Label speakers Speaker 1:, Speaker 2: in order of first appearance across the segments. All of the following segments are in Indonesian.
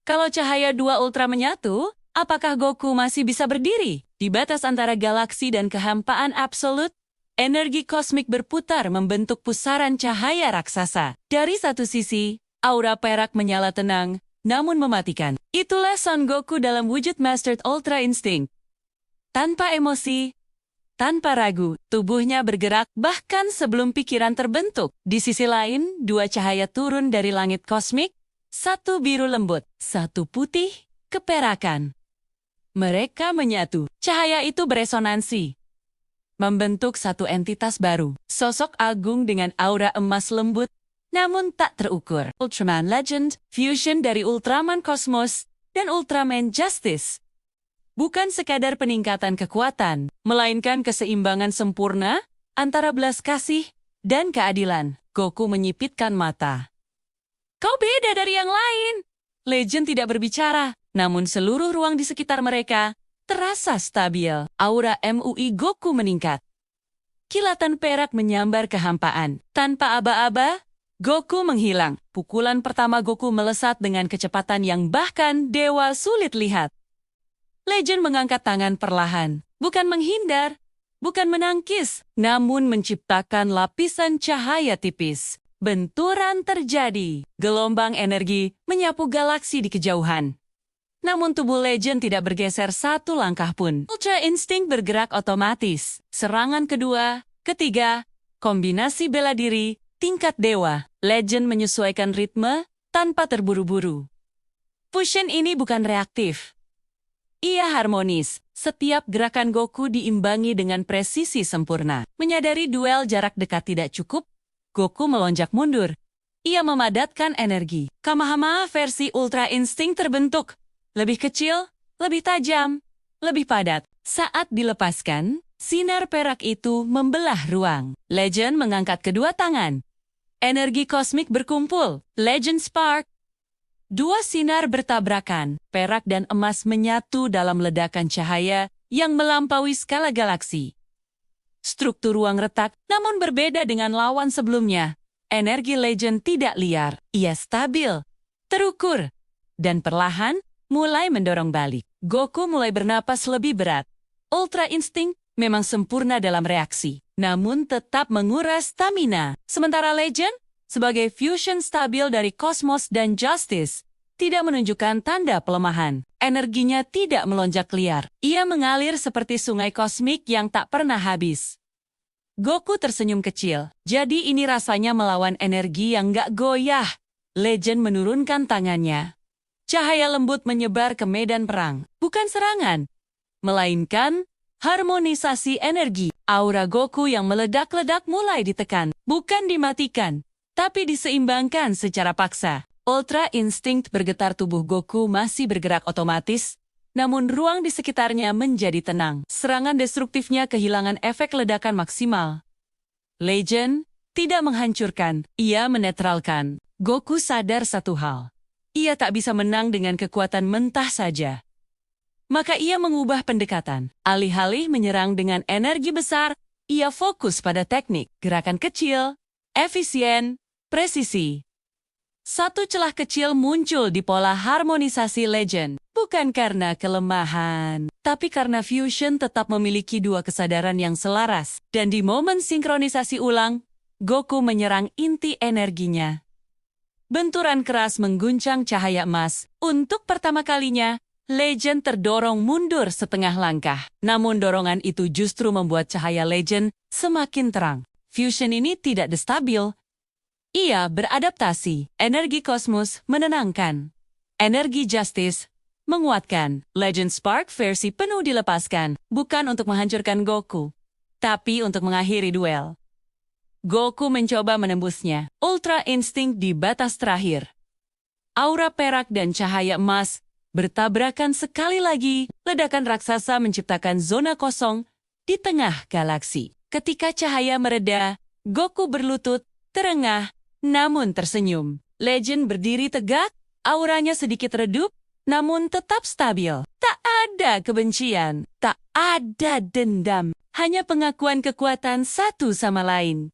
Speaker 1: Kalau cahaya dua ultra menyatu, apakah Goku masih bisa berdiri? Di batas antara galaksi dan kehampaan absolut, energi kosmik berputar membentuk pusaran cahaya raksasa. Dari satu sisi, aura perak menyala tenang, namun mematikan. Itulah Son Goku dalam wujud Mastered Ultra Instinct. Tanpa emosi, tanpa ragu, tubuhnya bergerak bahkan sebelum pikiran terbentuk. Di sisi lain, dua cahaya turun dari langit kosmik, satu biru lembut, satu putih, keperakan. Mereka menyatu. Cahaya itu beresonansi, membentuk satu entitas baru. Sosok agung dengan aura emas lembut, namun tak terukur. Ultraman Legend, fusion dari Ultraman Cosmos dan Ultraman Justice. Bukan sekadar peningkatan kekuatan, melainkan keseimbangan sempurna antara belas kasih dan keadilan. Goku menyipitkan mata. Kau beda dari yang lain. Legend tidak berbicara, namun seluruh ruang di sekitar mereka terasa stabil. Aura MUI Goku meningkat. Kilatan perak menyambar kehampaan. Tanpa aba-aba, Goku menghilang. Pukulan pertama Goku melesat dengan kecepatan yang bahkan dewa sulit lihat. Legend mengangkat tangan perlahan, bukan menghindar, bukan menangkis, namun menciptakan lapisan cahaya tipis. Benturan terjadi. Gelombang energi menyapu galaksi di kejauhan. Namun tubuh Legend tidak bergeser satu langkah pun. Ultra Instinct bergerak otomatis. Serangan kedua, ketiga, kombinasi bela diri, tingkat dewa. Legend menyesuaikan ritme tanpa terburu-buru. Fusion ini bukan reaktif. Ia harmonis. Setiap gerakan Goku diimbangi dengan presisi sempurna. Menyadari duel jarak dekat tidak cukup, Goku melonjak mundur. Ia memadatkan energi. Kamehameha versi Ultra Instinct terbentuk. Lebih kecil, lebih tajam, lebih padat. Saat dilepaskan, sinar perak itu membelah ruang. Legend mengangkat kedua tangan. Energi kosmik berkumpul. Legend Spark. Dua sinar bertabrakan. Perak dan emas menyatu dalam ledakan cahaya yang melampaui skala galaksi. Struktur ruang retak, namun berbeda dengan lawan sebelumnya. Energi Legend tidak liar, ia stabil, terukur, dan perlahan mulai mendorong balik. Goku mulai bernapas lebih berat. Ultra Instinct memang sempurna dalam reaksi, namun tetap menguras stamina. Sementara Legend, sebagai fusion stabil dari Cosmos dan Justice, tidak menunjukkan tanda pelemahan. Energinya tidak melonjak liar. Ia mengalir seperti sungai kosmik yang tak pernah habis. Goku tersenyum kecil. Jadi ini rasanya melawan energi yang gak goyah. Legend menurunkan tangannya. Cahaya lembut menyebar ke medan perang. Bukan serangan, melainkan harmonisasi energi. Aura Goku yang meledak-ledak mulai ditekan. Bukan dimatikan, tapi diseimbangkan secara paksa. Ultra Instinct bergetar, tubuh Goku masih bergerak otomatis, namun ruang di sekitarnya menjadi tenang. Serangan destruktifnya kehilangan efek ledakan maksimal. Legend tidak menghancurkan, ia menetralkan. Goku sadar satu hal. Ia tak bisa menang dengan kekuatan mentah saja. Maka ia mengubah pendekatan. Alih-alih menyerang dengan energi besar, ia fokus pada teknik, gerakan kecil, efisien, presisi. Satu celah kecil muncul di pola harmonisasi Legend. Bukan karena kelemahan, tapi karena fusion tetap memiliki dua kesadaran yang selaras. Dan di momen sinkronisasi ulang, Goku menyerang inti energinya. Benturan keras mengguncang cahaya emas. Untuk pertama kalinya, Legend terdorong mundur setengah langkah. Namun dorongan itu justru membuat cahaya Legend semakin terang. Fusion ini tidak stabil. Ia beradaptasi. Energi kosmos menenangkan. Energi Justice menguatkan. Legend Spark versi penuh dilepaskan. Bukan untuk menghancurkan Goku, tapi untuk mengakhiri duel. Goku mencoba menembusnya. Ultra Instinct di batas terakhir. Aura perak dan cahaya emas bertabrakan sekali lagi. Ledakan raksasa menciptakan zona kosong di tengah galaksi. Ketika cahaya mereda, Goku berlutut, terengah, namun tersenyum. Legend berdiri tegak, auranya sedikit redup, namun tetap stabil. Tak ada kebencian, tak ada dendam, hanya pengakuan kekuatan satu sama lain.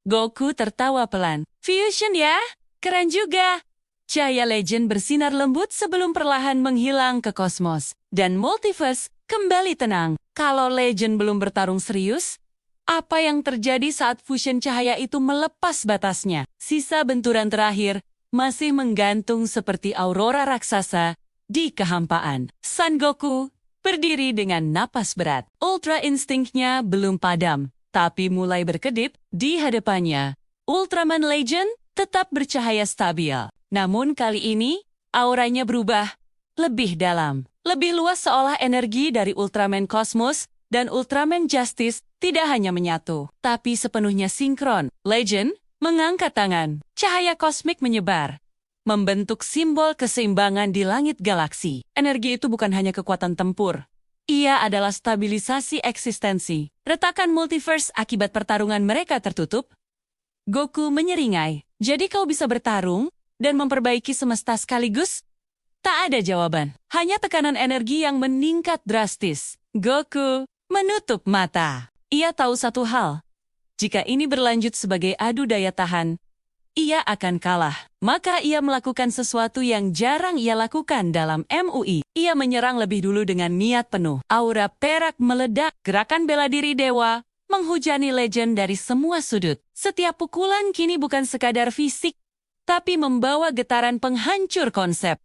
Speaker 1: Goku tertawa pelan. Fusion ya? Keren juga. Cahaya Legend bersinar lembut sebelum perlahan menghilang ke kosmos. Dan multiverse kembali tenang. Kalau Legend belum bertarung serius, apa yang terjadi saat fusion cahaya itu melepas batasnya? Sisa benturan terakhir masih menggantung seperti aurora raksasa di kehampaan. Son Goku berdiri dengan napas berat. Ultra instingnya belum padam, tapi mulai berkedip di hadapannya. Ultraman Legend tetap bercahaya stabil. Namun kali ini, auranya berubah lebih dalam. Lebih luas seolah energi dari Ultraman Cosmos dan Ultraman Justice tidak hanya menyatu, tapi sepenuhnya sinkron. Legend mengangkat tangan. Cahaya kosmik menyebar, membentuk simbol keseimbangan di langit galaksi. Energi itu bukan hanya kekuatan tempur. Ia adalah stabilisasi eksistensi. Retakan multiverse akibat pertarungan mereka tertutup. Goku menyeringai. Jadi kau bisa bertarung dan memperbaiki semesta sekaligus? Tak ada jawaban. Hanya tekanan energi yang meningkat drastis. Goku menutup mata. Ia tahu satu hal. Jika ini berlanjut sebagai adu daya tahan, ia akan kalah. Maka ia melakukan sesuatu yang jarang ia lakukan dalam MUI. Ia menyerang lebih dulu dengan niat penuh. Aura perak meledak. Gerakan bela diri dewa menghujani Legend dari semua sudut. Setiap pukulan kini bukan sekadar fisik, tapi membawa getaran penghancur konsep.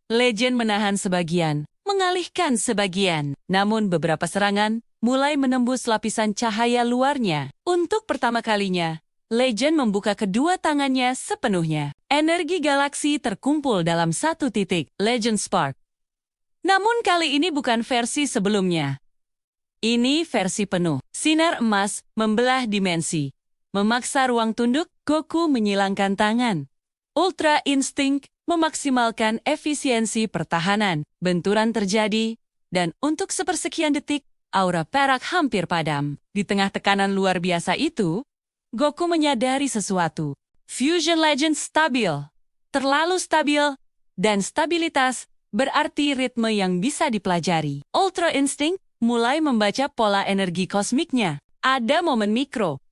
Speaker 1: Legend menahan sebagian, mengalihkan sebagian. Namun beberapa serangan mulai menembus lapisan cahaya luarnya. Untuk pertama kalinya, Legend membuka kedua tangannya sepenuhnya. Energi galaksi terkumpul dalam satu titik, Legend Spark. Namun kali ini bukan versi sebelumnya. Ini versi penuh. Sinar emas membelah dimensi. Memaksa ruang tunduk, Goku menyilangkan tangan. Ultra Instinct memaksimalkan efisiensi pertahanan. Benturan terjadi, dan untuk sepersekian detik, aura perak hampir padam. Di tengah tekanan luar biasa itu, Goku menyadari sesuatu. Fusion Legend stabil. Terlalu stabil, dan stabilitas berarti ritme yang bisa dipelajari. Ultra Instinct mulai membaca pola energi kosmiknya. Ada momen mikro.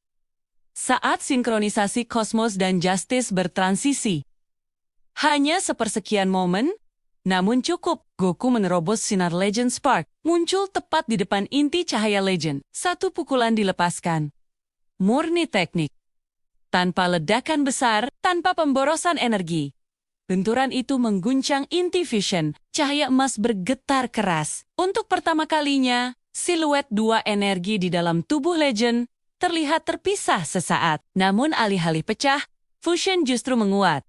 Speaker 1: Saat sinkronisasi Cosmos dan Justice bertransisi. Hanya sepersekian momen, namun cukup. Goku menerobos sinar Legend Spark, muncul tepat di depan inti cahaya Legend. Satu pukulan dilepaskan. Murni teknik. Tanpa ledakan besar, tanpa pemborosan energi. Benturan itu mengguncang inti fusion. Cahaya emas bergetar keras. Untuk pertama kalinya, siluet dua energi di dalam tubuh Legend terlihat terpisah sesaat. Namun alih-alih pecah, fusion justru menguat.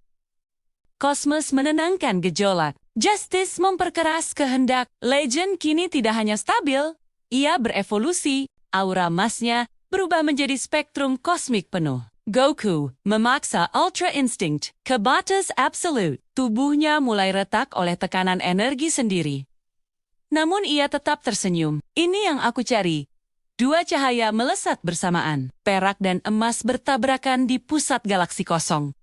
Speaker 1: Cosmos menenangkan gejolak. Justice memperkeras kehendak. Legend kini tidak hanya stabil, ia berevolusi. Aura emasnya berubah menjadi spektrum kosmik penuh. Goku memaksa Ultra Instinct ke batas absolut. Tubuhnya mulai retak oleh tekanan energi sendiri. Namun ia tetap tersenyum. Ini yang aku cari. Dua cahaya melesat bersamaan. Perak dan emas bertabrakan di pusat galaksi kosong.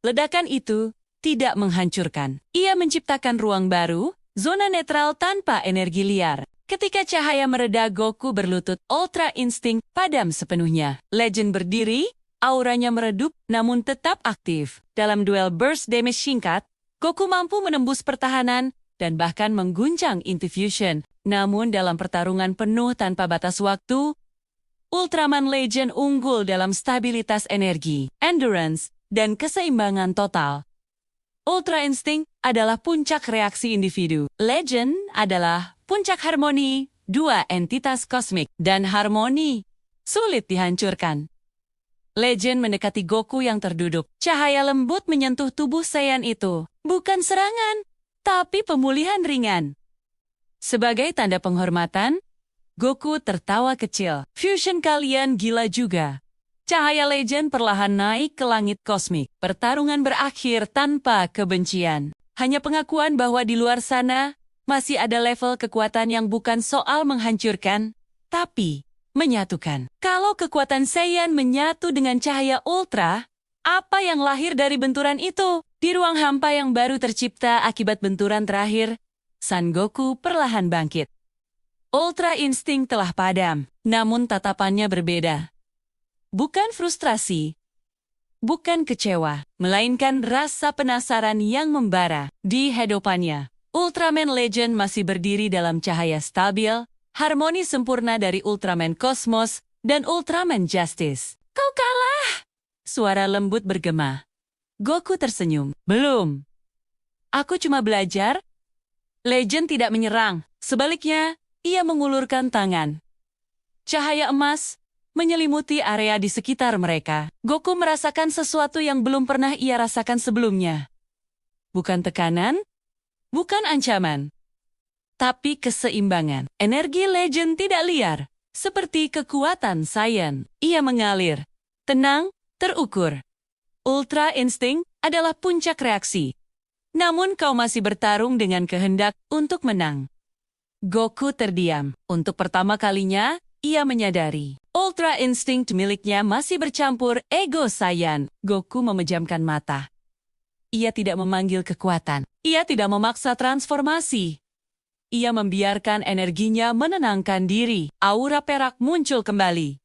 Speaker 1: Ledakan itu tidak menghancurkan. Ia menciptakan ruang baru, zona netral tanpa energi liar. Ketika cahaya mereda, Goku berlutut. Ultra Instinct padam sepenuhnya. Legend berdiri, auranya meredup namun tetap aktif. Dalam duel burst damage singkat, Goku mampu menembus pertahanan dan bahkan mengguncang inti fusion. Namun dalam pertarungan penuh tanpa batas waktu, Ultraman Legend unggul dalam stabilitas energi, endurance, dan keseimbangan total. Ultra Instinct adalah puncak reaksi individu. Legend adalah puncak harmoni, dua entitas kosmik. Dan harmoni sulit dihancurkan. Legend mendekati Goku yang terduduk. Cahaya lembut menyentuh tubuh Saiyan itu. Bukan serangan, tapi pemulihan ringan. Sebagai tanda penghormatan, Goku tertawa kecil. Fusion kalian gila juga. Cahaya Legend perlahan naik ke langit kosmik. Pertarungan berakhir tanpa kebencian. Hanya pengakuan bahwa di luar sana masih ada level kekuatan yang bukan soal menghancurkan, tapi menyatukan. Kalau kekuatan Saiyan menyatu dengan cahaya Ultra, apa yang lahir dari benturan itu? Di ruang hampa yang baru tercipta akibat benturan terakhir, Son Goku perlahan bangkit. Ultra Instinct telah padam, namun tatapannya berbeda. Bukan frustrasi, bukan kecewa, melainkan rasa penasaran yang membara. Di hadapannya, Ultraman Legend masih berdiri dalam cahaya stabil, harmoni sempurna dari Ultraman Cosmos dan Ultraman Justice. Kau kalah! Suara lembut bergema. Goku tersenyum. Belum. Aku cuma belajar. Legend tidak menyerang. Sebaliknya, ia mengulurkan tangan. Cahaya emas menyelimuti area di sekitar mereka. Goku merasakan sesuatu yang belum pernah ia rasakan sebelumnya. Bukan tekanan, bukan ancaman, tapi keseimbangan. Energi Legend tidak liar, seperti kekuatan Saiyan. Ia mengalir, tenang, terukur. Ultra Instinct adalah puncak reaksi. Namun kau masih bertarung dengan kehendak untuk menang. Goku terdiam. Untuk pertama kalinya, ia menyadari Ultra Instinct miliknya masih bercampur ego Saiyan. Goku memejamkan mata. Ia tidak memanggil kekuatan. Ia tidak memaksa transformasi. Ia membiarkan energinya menenangkan diri. Aura perak muncul kembali.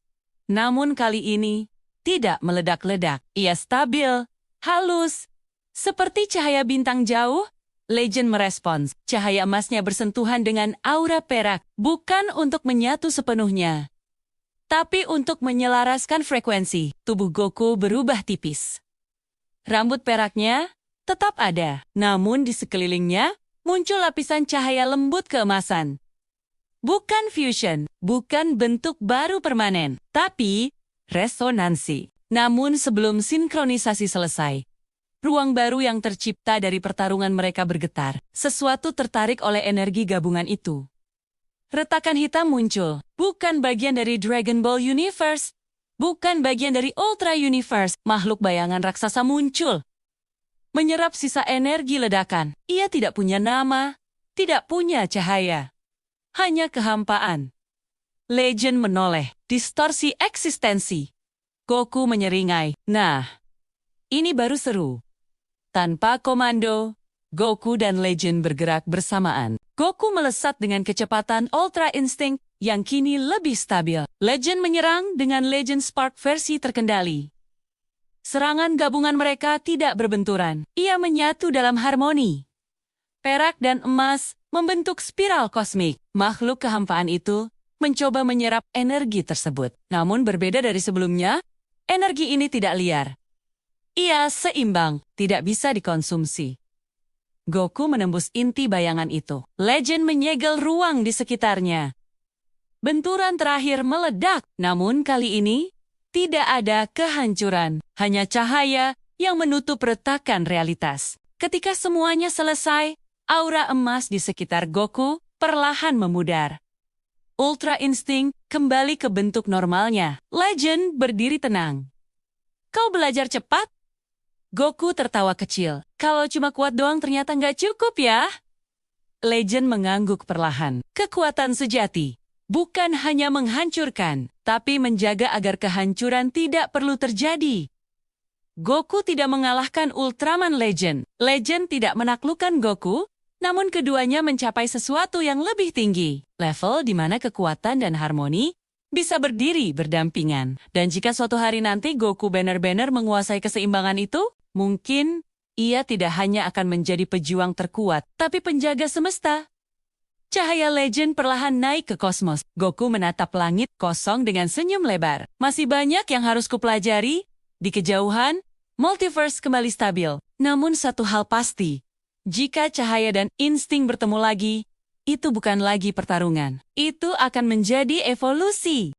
Speaker 1: Namun kali ini, tidak meledak-ledak. Ia stabil, halus. Seperti cahaya bintang jauh, Legend merespons. Cahaya emasnya bersentuhan dengan aura perak. Bukan untuk menyatu sepenuhnya, tapi untuk menyelaraskan frekuensi. Tubuh Goku berubah tipis. Rambut peraknya tetap ada, namun di sekelilingnya muncul lapisan cahaya lembut keemasan. Bukan fusion, bukan bentuk baru permanen, tapi resonansi. Namun sebelum sinkronisasi selesai, ruang baru yang tercipta dari pertarungan mereka bergetar. Sesuatu tertarik oleh energi gabungan itu. Retakan hitam muncul, bukan bagian dari Dragon Ball Universe, bukan bagian dari Ultra Universe. Makhluk bayangan raksasa muncul, menyerap sisa energi ledakan. Ia tidak punya nama, tidak punya cahaya, hanya kehampaan. Legend menoleh, distorsi eksistensi. Goku menyeringai. Nah, ini baru seru. Tanpa komando, Goku dan Legend bergerak bersamaan. Goku melesat dengan kecepatan Ultra Instinct yang kini lebih stabil. Legend menyerang dengan Legend Spark versi terkendali. Serangan gabungan mereka tidak berbenturan. Ia menyatu dalam harmoni. Perak dan emas membentuk spiral kosmik. Makhluk kehampaan itu mencoba menyerap energi tersebut. Namun berbeda dari sebelumnya, energi ini tidak liar. Ia seimbang, tidak bisa dikonsumsi. Goku menembus inti bayangan itu. Legend menyegel ruang di sekitarnya. Benturan terakhir meledak, namun kali ini tidak ada kehancuran, hanya cahaya yang menutup retakan realitas. Ketika semuanya selesai, aura emas di sekitar Goku perlahan memudar. Ultra Instinct kembali ke bentuk normalnya. Legend berdiri tenang. Kau belajar cepat? Goku tertawa kecil. Kalau cuma kuat doang ternyata nggak cukup ya? Legend mengangguk perlahan. Kekuatan sejati bukan hanya menghancurkan, tapi menjaga agar kehancuran tidak perlu terjadi. Goku tidak mengalahkan Ultraman Legend. Legend tidak menaklukkan Goku, namun keduanya mencapai sesuatu yang lebih tinggi. Level di mana kekuatan dan harmoni bisa berdiri berdampingan. Dan jika suatu hari nanti Goku benar-benar menguasai keseimbangan itu, mungkin ia tidak hanya akan menjadi pejuang terkuat, tapi penjaga semesta. Cahaya Legend perlahan naik ke kosmos. Goku menatap langit kosong dengan senyum lebar. Masih banyak yang harus kupelajari. Di kejauhan, multiverse kembali stabil. Namun satu hal pasti, jika cahaya dan insting bertemu lagi, itu bukan lagi pertarungan. Itu akan menjadi evolusi.